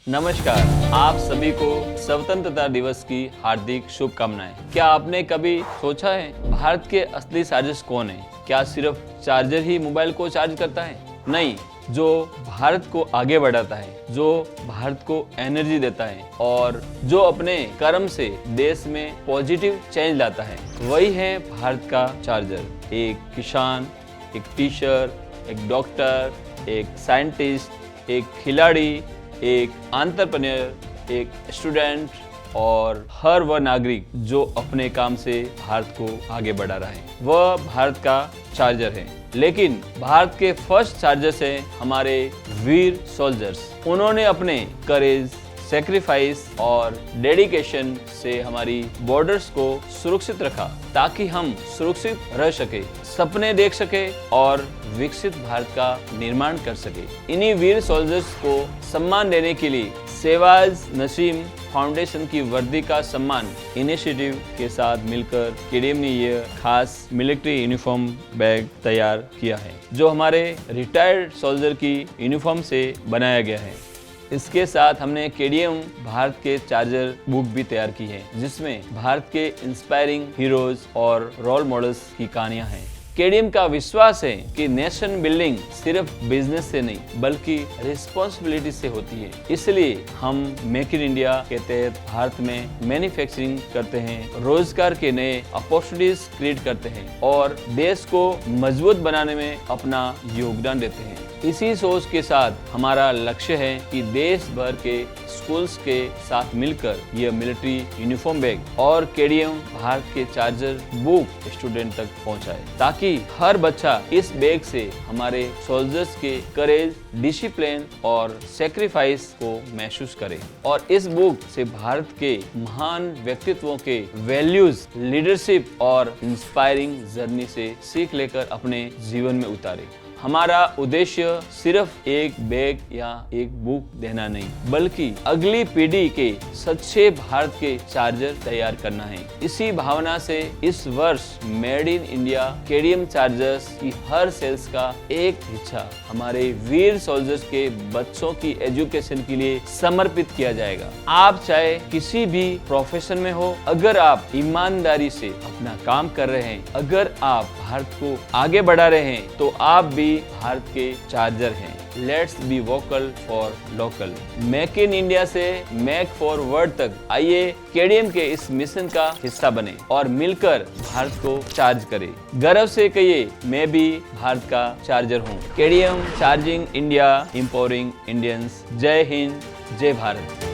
नमस्कार, आप सभी को स्वतंत्रता दिवस की हार्दिक शुभकामनाएं। क्या आपने कभी सोचा है भारत के असली चार्जर्स कौन है? क्या सिर्फ चार्जर ही मोबाइल को चार्ज करता है? नहीं, जो भारत को आगे बढ़ाता है, जो भारत को एनर्जी देता है और जो अपने कर्म से देश में पॉजिटिव चेंज लाता है, वही है भारत का चार्जर। एक किसान, एक टीचर, एक डॉक्टर, एक साइंटिस्ट, एक खिलाड़ी, एक एंटरप्रेन्योर, एक स्टूडेंट और हर वह नागरिक जो अपने काम से भारत को आगे बढ़ा रहा है, वह भारत का चार्जर है। लेकिन भारत के फर्स्ट चार्जर्स हैं हमारे वीर सोल्जर्स। उन्होंने अपने करेज, सेक्रीफाइस और डेडिकेशन से हमारी बॉर्डर्स को सुरक्षित रखा ताकि हम सुरक्षित रह सके, सपने देख सके और विकसित भारत का निर्माण कर सके। इन्हीं वीर सोल्जर्स को सम्मान देने के लिए सेवाज नसीम फाउंडेशन की वर्दी का सम्मान इनिशिएटिव के साथ मिलकर केडीएम ने यह खास मिलिट्री यूनिफॉर्म बैग तैयार किया है, जो हमारे रिटायर्ड सोल्जर की यूनिफॉर्म से बनाया गया है। इसके साथ हमने केडीएम भारत के चार्जर बुक भी तैयार की है, जिसमें भारत के इंस्पायरिंग हीरोज और रोल मॉडल्स की कहानियां हैं। केडीएम का विश्वास है कि नेशन बिल्डिंग सिर्फ बिजनेस से नहीं बल्कि रिस्पॉन्सिबिलिटी से होती है। इसलिए हम मेक इन इंडिया के तहत भारत में मैन्युफैक्चरिंग करते हैं, रोजगार के नए अपॉर्चुनिटीज क्रिएट करते हैं और देश को मजबूत बनाने में अपना योगदान देते हैं। इसी सोच के साथ हमारा लक्ष्य है कि देश भर के स्कूल्स के साथ मिलकर यह मिलिट्री यूनिफॉर्म बैग और केडीएम भारत के चार्जर बुक स्टूडेंट तक पहुंचाए, ताकि हर बच्चा इस बैग से हमारे सोल्जर्स के करेज, डिसिप्लिन और सेक्रीफाइस को महसूस करे और इस बुक से भारत के महान व्यक्तित्वों के वैल्यूज, लीडरशिप और इंस्पायरिंग जर्नी से सीख लेकर अपने जीवन में उतारे। हमारा उद्देश्य सिर्फ एक बैग या एक बुक देना नहीं, बल्कि अगली पीढ़ी के सच्चे भारत के चार्जर तैयार करना है। इसी भावना से इस वर्ष made in India KDM chargers की हर सेल्स का एक हिस्सा हमारे वीर सोल्जर्स के बच्चों की एजुकेशन के लिए समर्पित किया जाएगा। आप चाहे किसी भी प्रोफेशन में हो, अगर आप ईमानदारी से अपना काम कर रहे हैं, अगर आप भारत को आगे बढ़ा रहे हैं, तो आप भी भारत के चार्जर हैं। Let's be vocal for local. Make in India से मेक फॉर वर्ल्ड तक आइए केडीएम के इस मिशन का हिस्सा बने और मिलकर भारत को चार्ज करें। गर्व से कहिए, मैं भी भारत का चार्जर हूँ। KDM charging India, empowering Indians. जय हिंद, जय भारत।